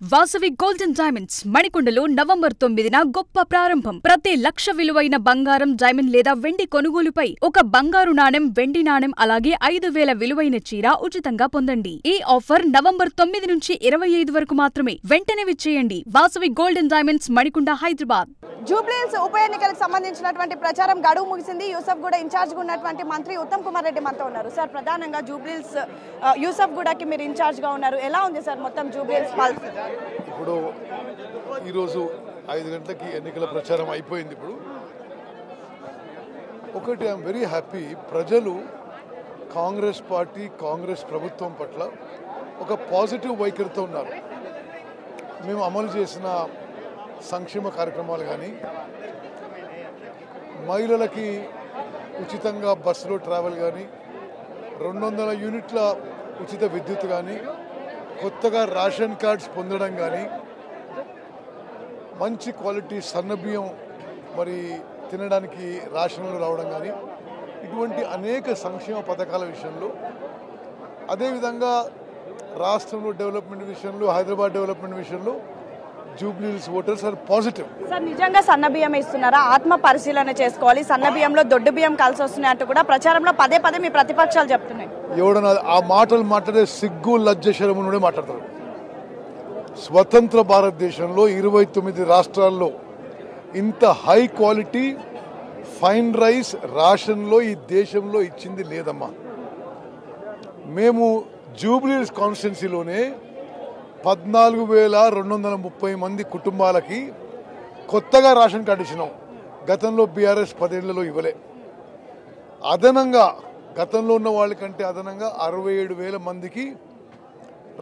Vasavi golden diamonds మణికొండలో November 9న గొప్ప ప్రారంభం. ప్రతి లక్ష విలువైన బంగారం, డైమండ్ లేదా వెండి కొనుగోలుపై ఒక బంగారు నాణెం, వెండి నాణెం అలాగే 5,000 విలువైన చీర ఉచితంగా పొందండి. ఈ ఆఫర్ నవంబర్ 9 నుంచి 25 వరకు మాత్రమే. వెంటనే విచ్చేయండి. Vasavi golden diamonds, Manikonda, Hyderabad. జూబ్లీహిల్స్ ఉప ఎన్నికలకు సంబంధించినటువంటి ప్రచారం గడువు ముగిసింది. యూసఫ్గూడ ఇన్ఛార్జ్గా ఉన్నటువంటి మంత్రి ఉత్తమ్ కుమార్ రెడ్డి మనతో ఉన్నారు. సార్, ప్రధానంగా జూబ్లీహిల్స్ యూసఫ్గూడకి మీరు ఇన్ఛార్జ్గా ఉన్నారు. ఎలా ఉంది సార్ మొత్తం జూబ్లీహిల్స్ పాలసీ? ఇప్పుడు ఈరోజు 5 గంటలకి ఎన్నికల ప్రచారం అయిపోయింది. ఇప్పుడు ఒకటి ఐఎమ్ వెరీ హ్యాపీ, ప్రజలు కాంగ్రెస్ పార్టీ, కాంగ్రెస్ ప్రభుత్వం పట్ల ఒక పాజిటివ్ వైఖరితో ఉన్నారు. మేము అమలు చేసిన సంక్షేమ కార్యక్రమాలు కానీ, మహిళలకి ఉచితంగా బస్సులో ట్రావెల్ కానీ, 200 యూనిట్ల ఉచిత విద్యుత్ కానీ, కొత్తగా రేషన్ కార్డ్స్ పొందడం కానీ, మంచి క్వాలిటీ సన్నబియ్యం మరి తినడానికి రేషన్లు రావడం కానీ, ఇటువంటి అనేక సంక్షేమ పథకాల విషయంలో, అదేవిధంగా రాష్ట్రంలో డెవలప్మెంట్ విషయంలో, హైదరాబాద్ డెవలప్మెంట్ విషయంలో Jubilee Hills voters are positive. Sir, నిజంగా సన్నబియ్యం ఇస్తున్నారా? ఆత్మ పరిశీలన చేసుకోవాలి. సన్నబియ్యంలో దొడ్డు బియ్యం కలిసి వస్తున్నాయి అంటూ కూడా ప్రచారంలో పదే మీ ప్రతిపక్షాలు చెప్తున్నాయి. ఎవడన్నా ఆ మాటలు మాట్లాడే సిగ్గు, లజ్జ, శరము నుండి మాట్లాడతారు. స్వతంత్ర భారతదేశంలో 29 రాష్ట్రాల్లో ఇంత హై క్వాలిటీ ఫైన్ రైస్ రేషన్లో ఈ దేశంలో ఇచ్చింది లేదమ్మా. మేము జూబ్లీహిల్స్ కాన్స్టిట్యున్సీలోనే 14,230 మంది కుటుంబాలకి కొత్తగా రేషన్ కార్డు ఇచ్చినాం. గతంలో బీఆర్ఎస్ 10 ఏళ్లలో ఇవ్వలే. అదనంగా గతంలో ఉన్న వాళ్ళకంటే అదనంగా 67,000 మందికి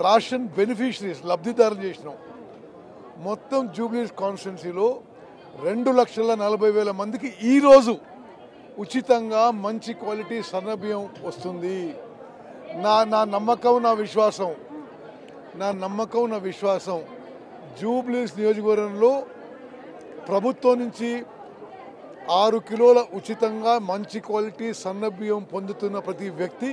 రేషన్ బెనిఫిషరీస్, లబ్ధిదారులు చేసినాం. మొత్తం జూబ్లీహిల్స్ కాన్స్టిట్యున్సీలో 2,40,000 మందికి ఈరోజు ఉచితంగా మంచి క్వాలిటీ సన్నబియ్యం వస్తుంది. నా నమ్మకం, నా విశ్వాసం జూబ్లీహిల్స్ నియోజకవర్గంలో ప్రభుత్వం నుంచి 6 కిలోల ఉచితంగా మంచి క్వాలిటీ సన్నబియ్యం పొందుతున్న ప్రతి వ్యక్తి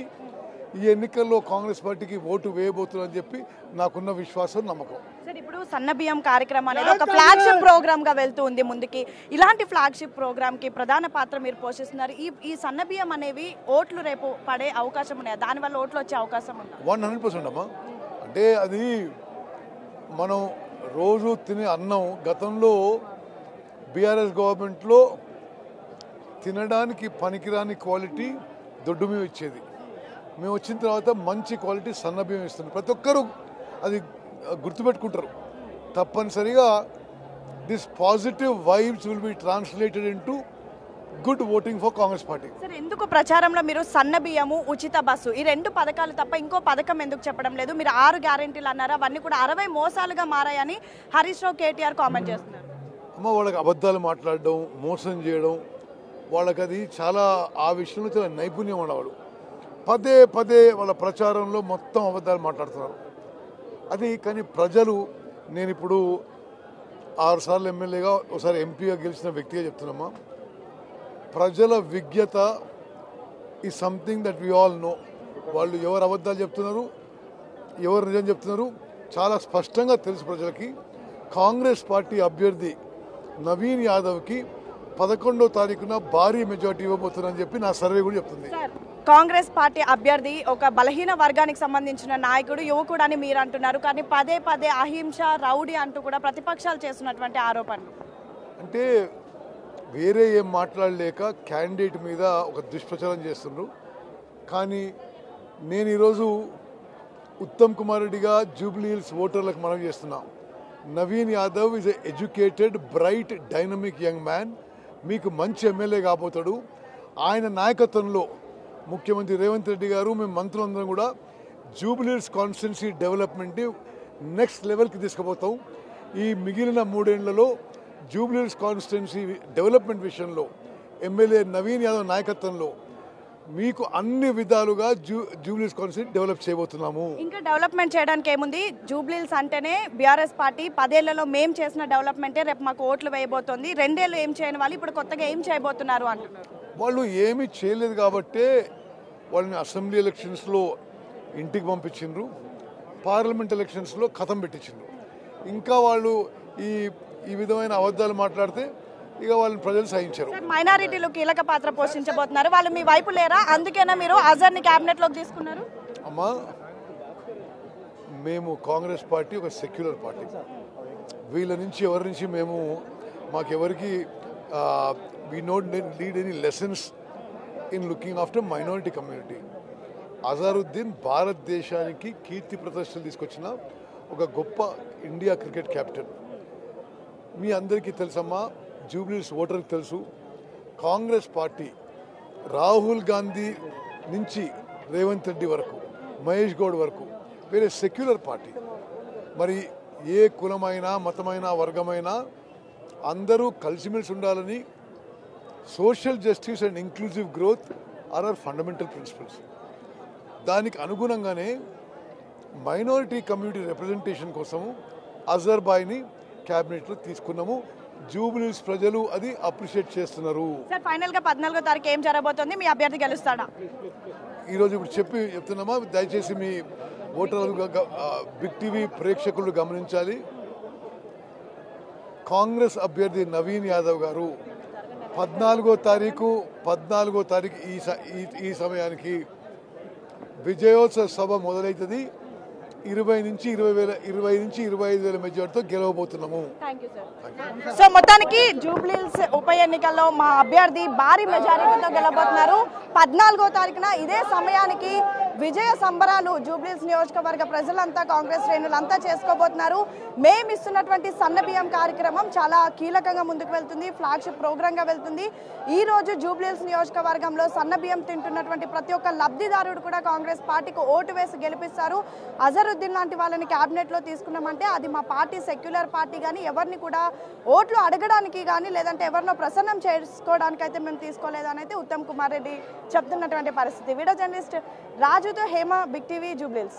ఈ ఎన్నికల్లో కాంగ్రెస్ పార్టీకి ఓటు వేయబోతున్నారని చెప్పి నాకున్న విశ్వాసం, నమ్మకం. సార్, ఇప్పుడు సన్నబియ్యం కార్యక్రమం అనేది ఒక ఫ్లాగ్షిప్ ప్రోగ్రామ్ గా వెళ్తూ ఉంది ముందుకి. ఇలాంటి ఫ్లాగ్షిప్ ప్రోగ్రామ్ కి ప్రధాన పాత్ర మీరు పోషిస్తున్నారు. ఈ సన్నబియ్యం అనేవి ఓట్లు రేపు పడే అవకాశం ఉన్నాయి, దానివల్ల ఓట్లు వచ్చే అవకాశం ఉంది? 100% అమ్మా. అంటే అది మనం రోజు తినే అన్నం. గతంలో బీఆర్ఎస్ గవర్నమెంట్లో తినడానికి పనికిరాని క్వాలిటీ దొడ్డు బియ్యం ఇచ్చేది. మేము వచ్చిన తర్వాత మంచి క్వాలిటీ సన్నబియ్యం ఇస్తున్నాం. ప్రతి ఒక్కరూ అది గుర్తుపెట్టుకుంటారు. తప్పనిసరిగా this positive vibes will be translated into good voting for Congress party. Sir, ఎందుకు ప్రచారంలో మీరు సన్నబియ్యము, ఉచిత బస్సు ఈ 2 పథకాలు తప్ప ఇంకో పథకం ఎందుకు చెప్పడం లేదు? మీరు 6 గ్యారెంటీలు అన్నారు, అవన్నీ కూడా 60 మోసాలుగా మారాయని హరీష్ రావు, కేటీఆర్ కామెంట్ చేస్తున్నారు. అమ్మ, వాళ్ళకి అబద్ధాలు మాట్లాడడం, మోసం చేయడం, వాళ్ళకి అది చాలా, ఆ విషయంలో చాలా నైపుణ్యం ఉన్నవాడు. పదే వాళ్ళ ప్రచారంలో మొత్తం అబద్ధాలు మాట్లాడుతున్నారు. అది కానీ ప్రజలు, నేను ఇప్పుడు 6 సార్లు ఎమ్మెల్యేగా, ఒకసారి ఎంపీగా గెలిచిన వ్యక్తిగా చెప్తున్నామా, ప్రజల విజ్ఞత ఈ something that we all know. వాళ్ళు ఎవరు అబద్ధాలు చెప్తున్నారు, ఎవరు నిజం చెప్తున్నారు చాలా స్పష్టంగా తెలుసు ప్రజలకి. కాంగ్రెస్ పార్టీ అభ్యర్థి నవీన్ యాదవ్కి 11వ తారీఖున భారీ మెజార్టీ ఇవ్వబోతున్నారని చెప్పి నా సర్వే కూడా చెప్తుంది. కాంగ్రెస్ పార్టీ అభ్యర్థి ఒక బలహీన వర్గానికి సంబంధించిన నాయకుడు, యువకుడు అని మీరు అంటున్నారు. కానీ పదే అహింస, రౌడీ అంటూ కూడా ప్రతిపక్షాలు చేస్తున్నటువంటి ఆరోపణలు. అంటే వేరే ఏం మాట్లాడలేక క్యాండిడేట్ మీద ఒక దుష్ప్రచారం చేస్తున్నారు. కానీ నేను ఈరోజు ఉత్తమ్ కుమార్ రెడ్డిగా జూబ్లీహిల్స్ ఓటర్లకు మనవి చేస్తున్నా. Naveen Yadav is a educated, bright, dynamic young man. మీకు మంచి ఎమ్మెల్యే కాబోతాడు. ఆయన నాయకత్వంలో ముఖ్యమంత్రి రేవంత్ రెడ్డి గారు, మేము మంత్రులందరం కూడా జూబ్లీహిల్స్ కాన్స్టిట్యున్సీ డెవలప్మెంట్ నెక్స్ట్ లెవెల్కి తీసుకుపోతాం. ఈ మిగిలిన 3 ఏళ్లలో జూబ్లీహిల్స్ కాన్స్టిట్యున్సీ డెవలప్మెంట్ విషయంలో ఎమ్మెల్యే నవీన్ యాదవ్ నాయకత్వంలో మీకు అన్ని విధాలుగా జూబ్లీహిల్స్ కాన్స్టిట్యున్సీ డెవలప్ చేయబోతున్నాము. ఇంకా డెవలప్మెంట్ చేయడానికి ఏముంది? జూబ్లీహిల్స్ అంటేనే బీఆర్ఎస్ పార్టీ 10 ఏళ్లలో మేము చేసిన డెవలప్మెంటే రేపు మాకు ఓట్లు వేయబోతోంది. 2 ఏళ్ళు ఏం చేయని వాళ్ళు ఇప్పుడు కొత్తగా ఏం చేయబోతున్నారు అంటున్నారు. వాళ్ళు ఏమీ చేయలేదు కాబట్టే వాళ్ళని అసెంబ్లీ ఎలక్షన్స్లో ఇంటికి పంపించిండ్రు, పార్లమెంట్ ఎలక్షన్స్లో ఖతం పెట్టించిండ్రు. ఇంకా వాళ్ళు ఈ ఈ విధమైన అబద్ధాలు మాట్లాడితే ఇక వాళ్ళని ప్రజలు సహించరు. మైనారిటీలు కీలక పాత్ర పోషించబోతున్నారు, వాళ్ళు మీ వైపు లేరా? అందుకేనా మీరు అజర్ని క్యాబినెట్ లోకి తీసుకున్నారు? అమ్మా, మేము కాంగ్రెస్ పార్టీ ఒక సెక్యులర్ పార్టీ. వీళ్ళ నుంచి ఎవరి నుంచి మాకెవరికి we not lead any lessons in looking after minority community. Azharuddin భారతదేశానికి కీర్తి ప్రతిష్టలు తీసుకొచ్చిన ఒక గొప్ప ఇండియా క్రికెట్ కెప్టెన్. మీ అందరికీ తెలుసమ్మా, జూబ్లీస్ ఓటర్కి తెలుసు, కాంగ్రెస్ పార్టీ రాహుల్ గాంధీ నుంచి రేవంత్ రెడ్డి వరకు, మహేష్ గౌడ్ వరకు వేరే సెక్యులర్ పార్టీ. మరి ఏ కులమైనా మతమైనా వర్గమైనా అందరూ కలిసిమెలిసి ఉండాలని, social justice and inclusive growth are are fundamental principles. దానికి అనుగుణంగానే మైనారిటీ కమ్యూనిటీ రిప్రజెంటేషన్ కోసము అజర్ బాయ్ని క్యాబినెట్లో తీసుకున్నాము. జూబ్లీస్ ప్రజలు అది అప్రిషియేట్ చేస్తున్నారు. సార్, ఫైనల్ గా 14వ తారీఖు ఏం జరగబోతోంది? మీ అభ్యర్థి గెలుస్తాడా? ఈరోజు ఇప్పుడు చెప్తున్నామా, దయచేసి మీ ఓటర్లు, బిగ్ టీవీ ప్రేక్షకులు గమనించాలి. కాంగ్రెస్ అభ్యర్థి నవీన్ యాదవ్ గారు 14వ తారీఖు ఈ సమయానికి విజయోత్సవ సభ మొదలవుతుంది. 20 నుంచి 25,000 మెజార్టీతో గెలవబోతున్నాము. సో మొత్తానికి జూబ్లీహిల్స్ ఉప ఎన్నికల్లో మా అభ్యర్థి భారీ మెజారిటీతో గెలవబోతున్నారు. 14వ తారీఖున ఇదే సమయానికి విజయ సంబరాలు జూబ్లీహిల్స్ నియోజకవర్గ ప్రజలంతా, కాంగ్రెస్ శ్రేణులంతా చేసుకోబోతున్నారు. మేము ఇస్తున్నటువంటి సన్నబియ్యం కార్యక్రమం చాలా కీలకంగా ముందుకు వెళ్తుంది, ఫ్లాగ్షిప్ ప్రోగ్రామ్ గా వెళ్తుంది. ఈ రోజు జూబ్లీహిల్స్ నియోజకవర్గంలో సన్నబియ్యం తింటున్నటువంటి ప్రతి ఒక్క లబ్ధిదారుడు కూడా కాంగ్రెస్ పార్టీకి ఓటు వేసి గెలిపిస్తారు. అజరుద్దీన్ లాంటి వాళ్ళని క్యాబినెట్ లో తీసుకున్నామంటే అది మా పార్టీ సెక్యులర్ పార్టీ, కానీ ఎవరిని కూడా ఓట్లు అడగడానికి కానీ లేదంటే ఎవరినో ప్రసన్నం చేసుకోవడానికి అయితే మేము తీసుకోలేదని అయితే ఉత్తమ్ కుమార్ రెడ్డి చెప్తున్నటువంటి పరిస్థితి. వీడియో జర్నలిస్ట్ రాజుతో హేమ, బిగ్ టీవీ, జూబ్లీహిల్స్.